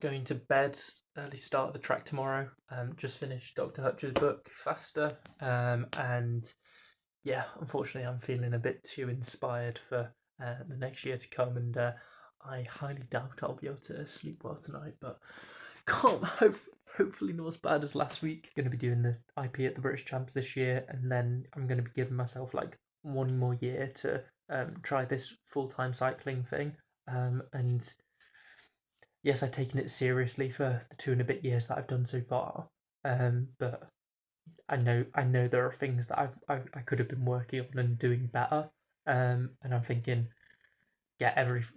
going to bed, early start of the track tomorrow. Just finished Dr. Hutch's book, Faster, and yeah, unfortunately I'm feeling a bit too inspired for the next year to come, and I highly doubt I'll be able to sleep well tonight, but hopefully not as bad as last week. Going to be doing the IP at the British Champs this year, and then I'm going to be giving myself like one more year to try this full-time cycling thing, and yes, I've taken it seriously for the 2.5 years that I've done so far. But I know there are things that I could have been working on and doing better. And I'm thinking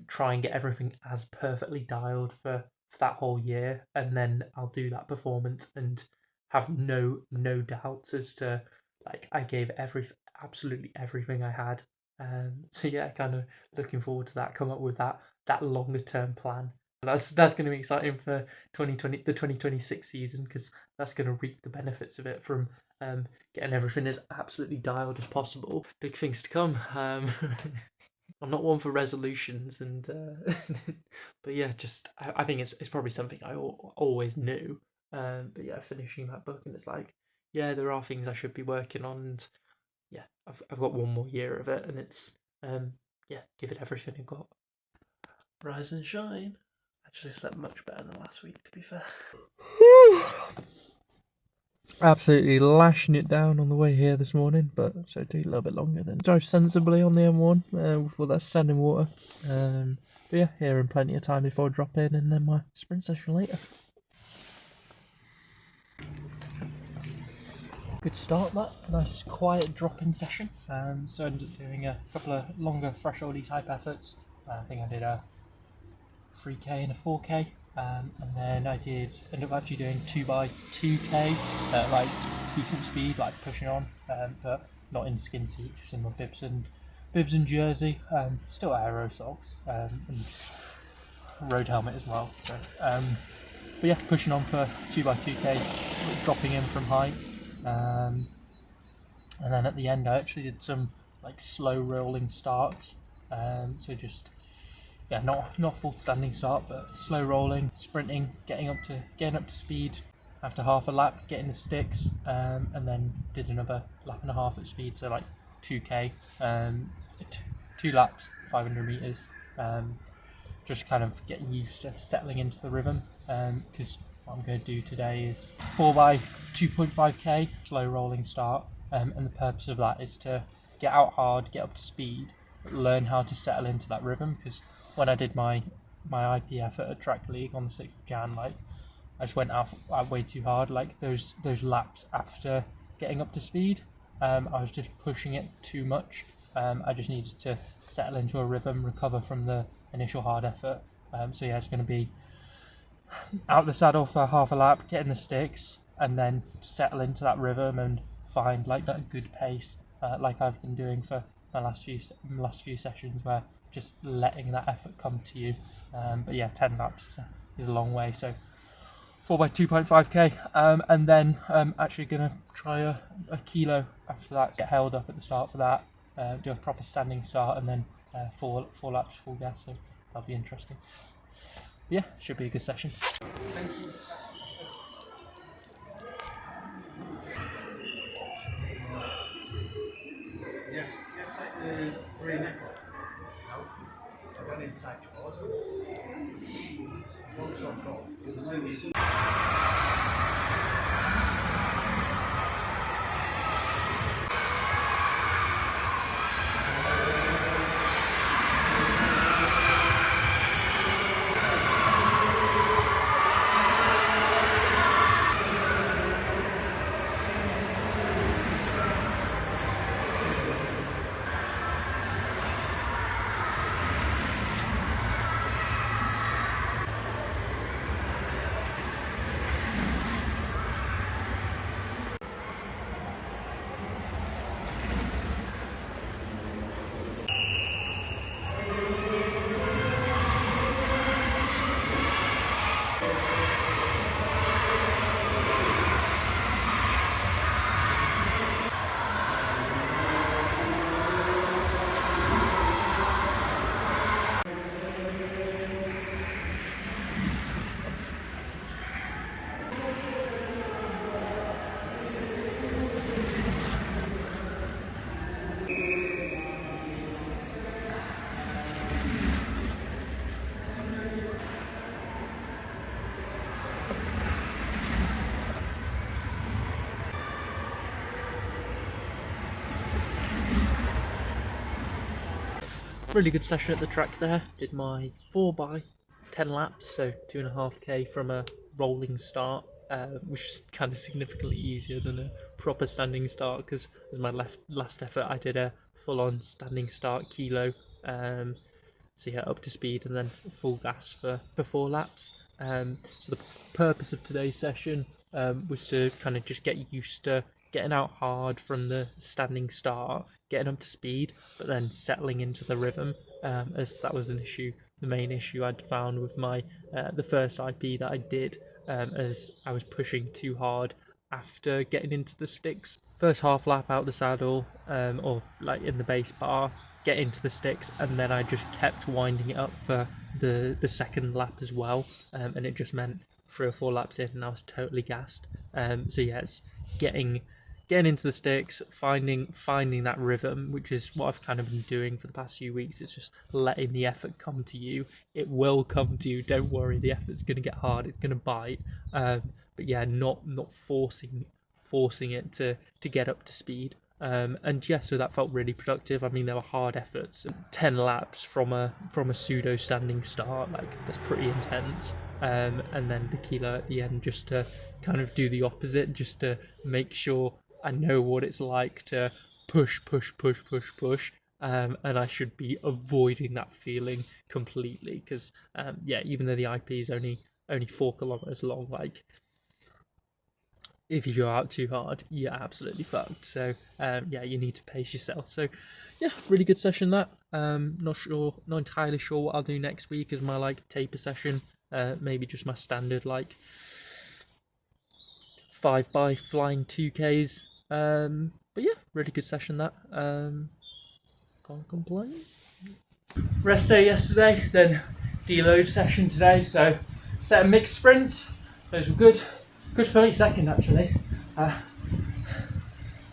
try and get everything as perfectly dialed for that whole year, and then I'll do that performance and have no doubts as to like I gave absolutely everything I had. So yeah, kind of looking forward to that. Come up with that longer term plan. That's going to be exciting for 2026 season, because that's going to reap the benefits of it from getting everything as absolutely dialed as possible. Big things to come. I'm not one for resolutions, and but yeah, just I think it's probably something I always knew. But yeah, finishing that book, and it's like, yeah, there are things I should be working on, and yeah, I've got one more year of it, and it's yeah, give it everything I've got. Rise and shine. Actually slept much better than last week, to be fair. Absolutely lashing it down on the way here this morning, but so do a little bit longer than drive sensibly on the M1 with all that standing water. But yeah, here in plenty of time before I drop in, and then my sprint session later. Good start, that nice quiet drop-in session. So I ended up doing a couple of longer thresholdy type efforts. I think I did a 3k and a 4k, and then I end up actually doing 2x2k at like decent speed, like pushing on, but not in skin suit, just in my bibs and jersey, still aero socks, and road helmet as well. So but yeah, pushing on for 2x2k, dropping in from height, and then at the end I actually did some like slow rolling starts, so just not full standing start, but slow rolling, sprinting, getting up to speed after half a lap, getting the sticks, and then did another lap and a half at speed, so like 2k, 2 laps, 500 meters, just kind of getting used to settling into the rhythm, because what I'm going to do today is 4x2.5k slow rolling start, and the purpose of that is to get out hard, get up to speed, learn how to settle into that rhythm, because when I did my IP effort at Track League on the 6th of Jan, like I just went out way too hard, like those laps after getting up to speed, I was just pushing it too much. I just needed to settle into a rhythm, recover from the initial hard effort. So yeah, it's going to be out the saddle for half a lap, getting the sticks, and then settle into that rhythm and find like that good pace, like I've been doing for my last few sessions, where just letting that effort come to you. But yeah, 10 laps is a long way, so 4x2.5k, and then I'm actually gonna try a kilo after that. Get held up at the start for that, do a proper standing start, and then 4 laps full gas, so that'll be interesting. But yeah, should be a good session. Yes, take the green neck off. No, I don't need to take it off. Once I've got, because the thing is... really good session at the track there. Did my 4x10 laps, so 2.5k from a rolling start, which is kind of significantly easier than a proper standing start, because as my last effort I did a full-on standing start kilo, so yeah, up to speed and then full gas for 4 laps. So the purpose of today's session was to kind of just get used to getting out hard from the standing start, getting up to speed, but then settling into the rhythm, as that was the main issue I'd found with my the first IP that I did, as I was pushing too hard after getting into the sticks. First half lap out the saddle, or like in the base bar, get into the sticks, and then I just kept winding it up for the second lap as well, and it just meant 3 or 4 laps in and I was totally gassed. So yeah, it's getting into the sticks, finding that rhythm, which is what I've kind of been doing for the past few weeks. It's just letting the effort come to you. It will come to you, don't worry, the effort's going to get hard, it's going to bite, but yeah, not forcing it to get up to speed. And yeah, so that felt really productive. I mean, there were hard efforts, 10 laps from a pseudo standing start, like that's pretty intense. And then the kilo at the end, just to kind of do the opposite, just to make sure I know what it's like to push, and I should be avoiding that feeling completely, because yeah, even though the IP is only 4 kilometers long, like if you go out too hard, you're absolutely fucked. So yeah, you need to pace yourself. So yeah, really good session that. Not entirely sure what I'll do next week as my like taper session. Maybe just my standard like 5x flying 2Ks. But yeah, really good session that. Can't complain. Rest day yesterday, then deload session today. So set of mixed sprints. Those were good. Good 30-second actually.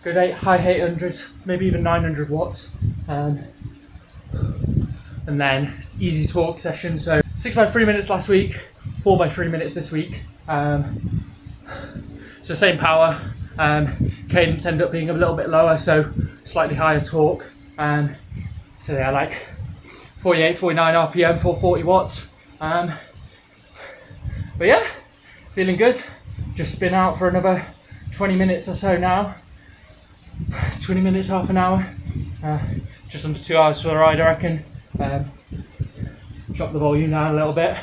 Good high 800s, maybe even 900 watts. And then easy talk session. So 6x3 minutes last week, 4x3 minutes this week. So same power. Cadence ended up being a little bit lower, so slightly higher torque. So yeah, like 48, 49 RPM, 440 watts. But yeah, feeling good. Just been out for another 20 minutes or so now. 20 minutes, half an hour. Just under 2 hours for the ride, I reckon. Chop the volume down a little bit.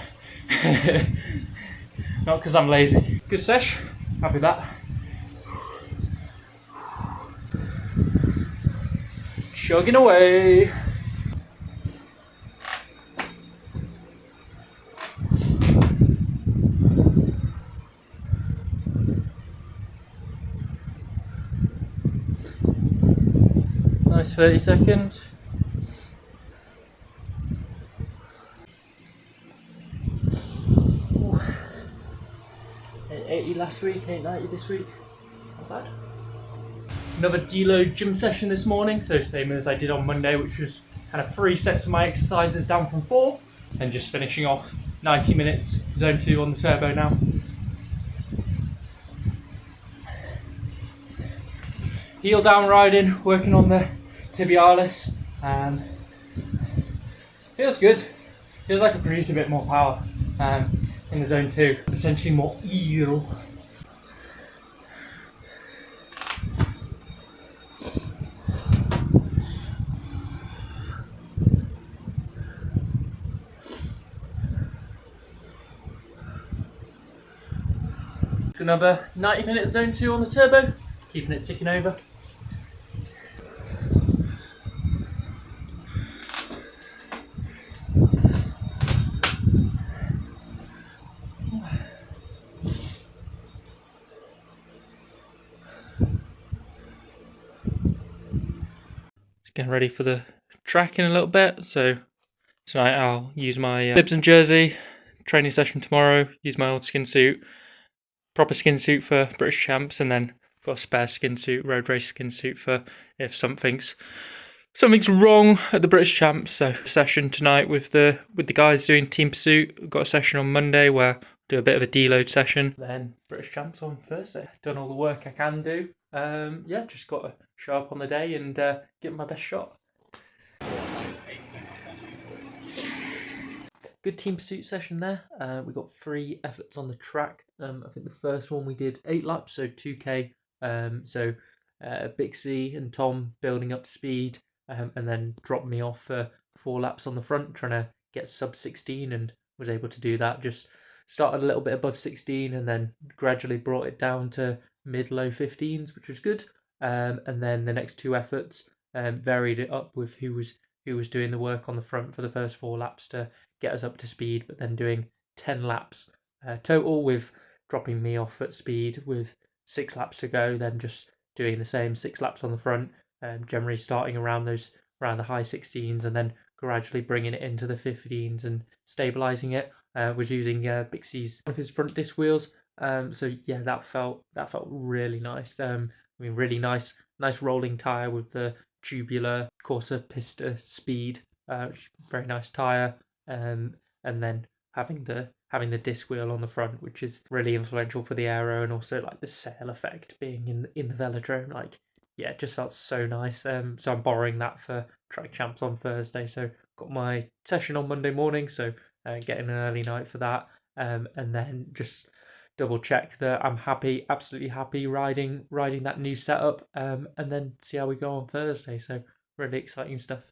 Not because I'm lazy. Good sesh. Happy with that. Chugging away. Nice 30-second. 880 last week, 890 this week. Not bad. Another deload gym session this morning, so same as I did on Monday, which was kind of 3 sets of my exercises down from 4, and just finishing off 90 minutes, zone 2 on the turbo now. Heel down riding, working on the tibialis. Feels good. Feels like I produce a bit more power in the zone 2, potentially more eel. Another 90 minutes zone 2 on the turbo, keeping it ticking over. Getting ready for the track in a little bit, so tonight I'll use my bibs and jersey, training session tomorrow, use my old skin suit, proper skin suit for British champs, and then got a spare skin suit, road race skin suit for if something's wrong at the British champs. So session tonight with the guys doing team pursuit. We've got a session on Monday where I'll do a bit of a deload session. Then British champs on Thursday. Done all the work I can do. Yeah, just got to show up on the day and give it my best shot. good team pursuit session there. We got 3 efforts on the track. I think the first one we did 8 laps, so 2k. Bixie and Tom building up speed, and then dropped me off for 4 laps on the front, trying to get sub 16, and was able to do that. Just started a little bit above 16 and then gradually brought it down to mid-low 15s, which was good. And then the next 2 efforts varied it up with who was doing the work on the front for the first 4 laps to get us up to speed, but then doing 10 laps total, with dropping me off at speed with 6 laps to go, then just doing the same 6 laps on the front, generally starting around the high 16s and then gradually bringing it into the 15s and stabilizing it. Was using Bixie's one of his front disc wheels. So yeah, that felt really nice. Really nice rolling tire with the tubular Corsa Pista Speed. Very nice tire. And then having the disc wheel on the front, which is really influential for the aero, and also like the sail effect being in the velodrome. Like, yeah, it just felt so nice. So I'm borrowing that for track champs on Thursday. So got my session on Monday morning. So getting an early night for that. And then just double check that I'm happy, absolutely happy riding that new setup. And then see how we go on Thursday. So really exciting stuff.